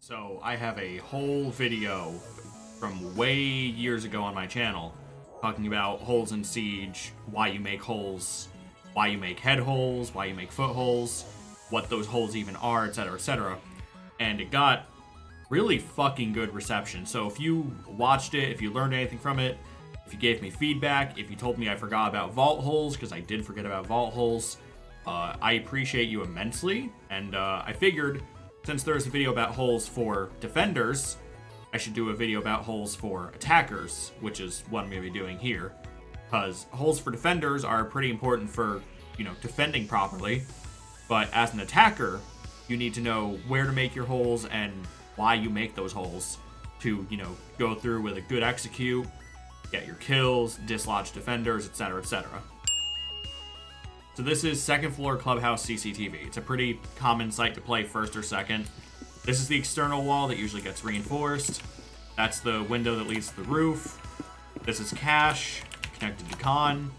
So I have a whole video from way years ago on my channel talking about holes in Siege, why you make holes, why you make head holes, why you make foot holes, what those holes even are, etc., etc. And it got really fucking good reception. So if you watched it, if you learned anything from it, if you gave me feedback, if you told me I forgot about vault holes, because I did forget about vault holes, I appreciate you immensely. And I figured, since there's a video about holes for defenders, I should do a video about holes for attackers, which is what I'm going to be doing here. Because holes for defenders are pretty important for, defending properly. But as an attacker, you need to know where to make your holes and why you make those holes to, go through with a good execute, get your kills, dislodge defenders, etc., etc. So this is second floor clubhouse CCTV. It's a pretty common site to play first or second. This is the external wall that usually gets reinforced. That's the window that leads to the roof. This is cache, connected to con.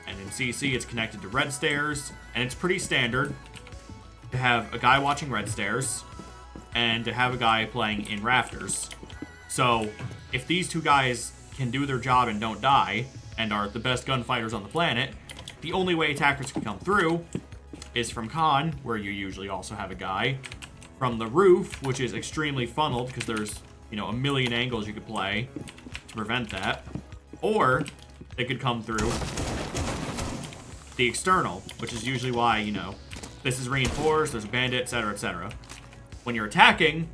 And in CC, it's connected to red stairs. And it's pretty standard to have a guy watching red stairs and to have a guy playing in rafters. So if these two guys can do their job and don't die and are the best gunfighters on the planet, the only way attackers can come through is from con, where you usually also have a guy, from the roof, which is extremely funneled because there's, a million angles you could play to prevent that, or they could come through the external, which is usually why, this is reinforced, there's a bandit, etc., etc. When you're attacking,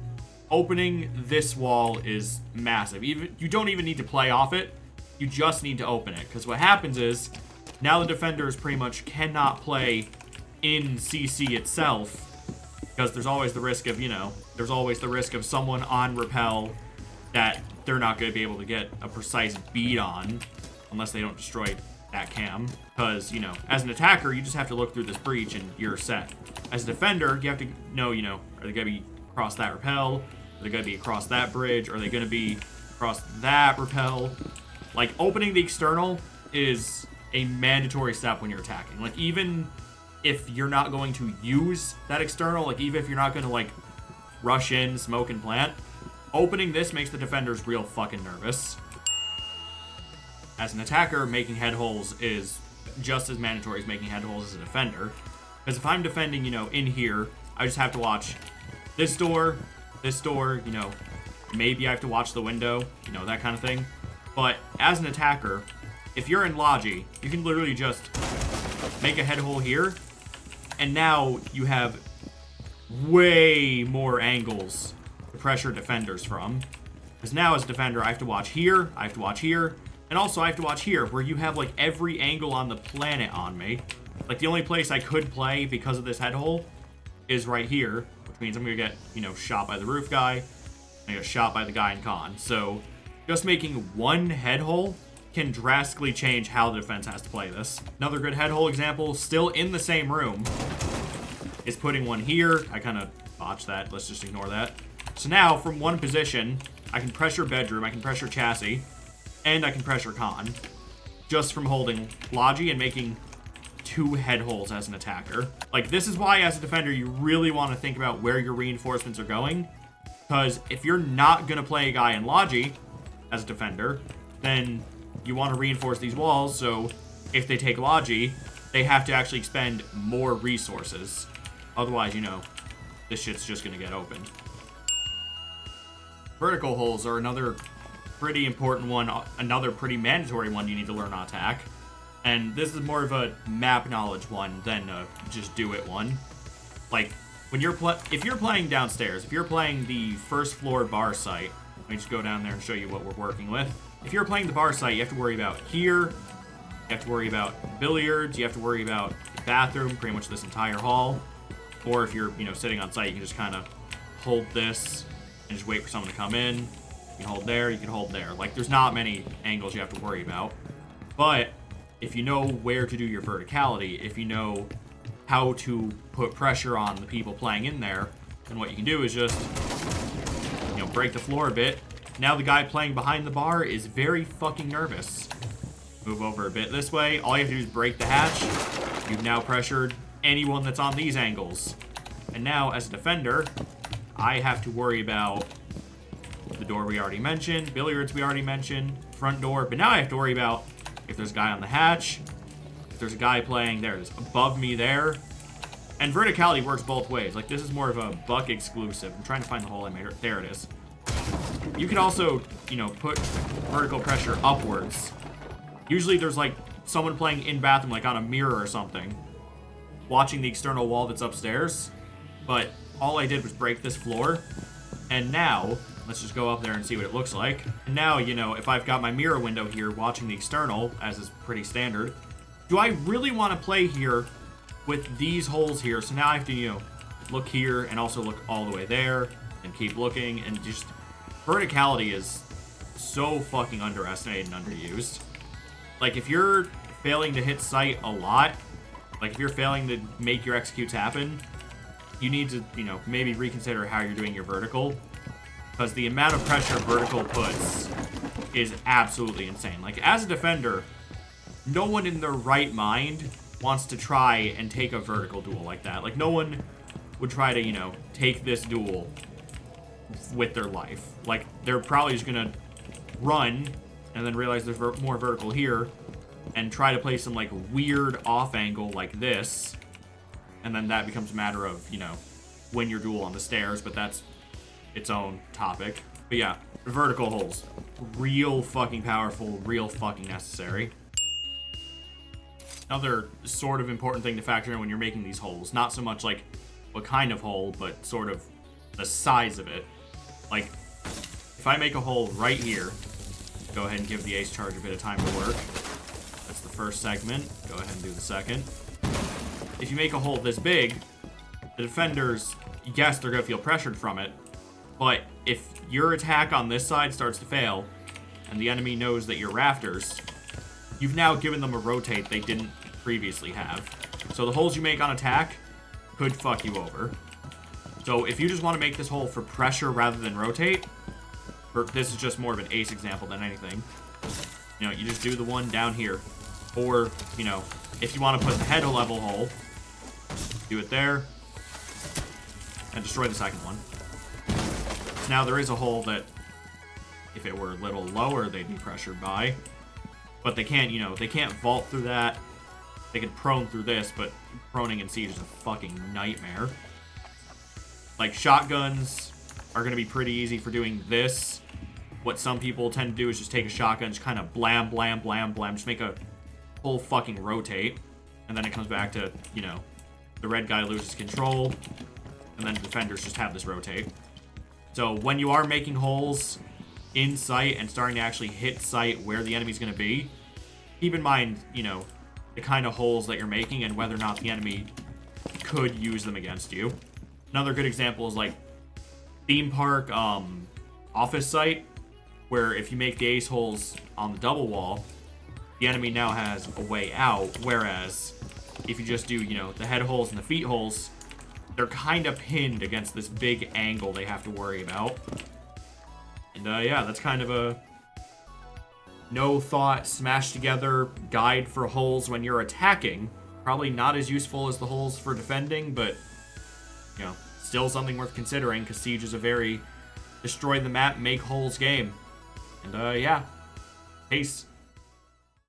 opening this wall is massive. You don't even need to play off it, you just need to open it, because what happens is, now the defenders pretty much cannot play in CC itself, because there's always the risk of, someone on rappel that they're not going to be able to get a precise bead on, unless they don't destroy that cam. Because, as an attacker, you just have to look through this breach and you're set. As a defender, you have to know, are they going to be across that rappel? Are they going to be across that bridge? Are they going to be across that rappel? Like, opening the external is a mandatory step when you're attacking. Like, even if you're not going to use that external, like, even if you're not going to, rush in, smoke, and plant, opening this makes the defenders real fucking nervous. As an attacker, making head holes is just as mandatory as making head holes as a defender. Because if I'm defending, in here, I just have to watch this door, maybe I have to watch the window, that kind of thing. But as an attacker, if you're in Logi, you can literally just make a head hole here, and now you have way more angles to pressure defenders from. Because now as a defender, I have to watch here, I have to watch here, and also I have to watch here, where you have every angle on the planet on me. The only place I could play because of this head hole is right here, which means I'm gonna get, shot by the roof guy, I get shot by the guy in con. So just making one head hole can drastically change how the defense has to play this. Another good head hole example, still in the same room, is putting one here. I kind of botched that. Let's just ignore that. So now, from one position, I can pressure bedroom, I can pressure chassis, and I can pressure con, just from holding Logi and making two head holes as an attacker. This is why, as a defender, you really want to think about where your reinforcements are going, because if you're not going to play a guy in Logi as a defender, then you want to reinforce these walls, so if they take Logi, they have to actually expend more resources. Otherwise, this shit's just going to get open. Vertical holes are another pretty important one, another pretty mandatory one you need to learn on attack. And this is more of a map knowledge one than a just do it one. When if you're playing downstairs, if you're playing the first floor bar site, let me just go down there and show you what we're working with. If you're playing the bar site, you have to worry about here, you have to worry about billiards, you have to worry about the bathroom, pretty much this entire hall. Or if you're, sitting on site, you can just kind of hold this and just wait for someone to come in. You can hold there, you can hold there. There's not many angles you have to worry about. But if you know where to do your verticality, if you know how to put pressure on the people playing in there, then what you can do is just, break the floor a bit. Now the guy playing behind the bar is very fucking nervous. Move over a bit this way. All you have to do is break the hatch. You've now pressured anyone that's on these angles. And now, as a defender, I have to worry about the door we already mentioned, billiards we already mentioned, front door, but now I have to worry about if there's a guy on the hatch, if there's a guy playing, there it is, above me there. And verticality works both ways. Like, this is more of a buck exclusive. I'm trying to find the hole I made. There it is. You can also, you know, put vertical pressure upwards. Usually there's, like, someone playing in bathroom, like on a mirror or something, watching the external wall that's upstairs. But all I did was break this floor. And now, let's just go up there and see what it looks like. And now, you know, if I've got my mirror window here watching the external, as is pretty standard, do I really want to play here with these holes here? So now I have to, you know, look here and also look all the way there and keep looking, and just verticality is so fucking underestimated and underused. Like, if you're failing to hit sight a lot, like if you're failing to make your executes happen, you need to, you know, maybe reconsider how you're doing your vertical, because the amount of pressure vertical puts is absolutely insane. Like, as a defender, no one in their right mind wants to try and take a vertical duel like that. Like, no one would try to, you know, take this duel with their life. Like, they're probably just gonna run and then realize there's more vertical here and try to play some, like, weird off angle like this, and then that becomes a matter of, you know, win your duel on the stairs, but that's its own topic. But yeah, vertical holes, real fucking powerful, real fucking necessary. Another sort of important thing to factor in when you're making these holes, not so much like what kind of hole, but sort of the size of it. Like, if I make a hole right here, go ahead and give the ace charge a bit of time to work. That's the first segment. Go ahead and do the second. If you make a hole this big, the defenders, yes, they're going to feel pressured from it, but if your attack on this side starts to fail, and the enemy knows that you're rafters, you've now given them a rotate they didn't previously have. So the holes you make on attack could fuck you over. So if you just want to make this hole for pressure rather than rotate, or this is just more of an ace example than anything, you know, you just do the one down here. Or, you know, if you want to put the head level hole, do it there, and destroy the second one. So now there is a hole that, if it were a little lower, they'd be pressured by. But they can't, you know, they can't vault through that. They can prone through this, but proning in Siege is a fucking nightmare. Like, shotguns are going to be pretty easy for doing this. What some people tend to do is just take a shotgun, just kind of blam, blam, blam, blam, just make a whole fucking rotate. And then it comes back to, you know, the red guy loses control, and then the defenders just have this rotate. So when you are making holes in sight and starting to actually hit sight where the enemy's going to be, keep in mind, you know, the kind of holes that you're making and whether or not the enemy could use them against you. Another good example is like theme park office site, where if you make the ace holes on the double wall, the enemy now has a way out, whereas if you just do, you know, the head holes and the feet holes, they're kind of pinned against this big angle they have to worry about. And yeah, that's kind of a no thought, smash together guide for holes when you're attacking. Probably not as useful as the holes for defending, but, you know, still something worth considering, because Siege is a very destroy the map, make holes game. And yeah, peace.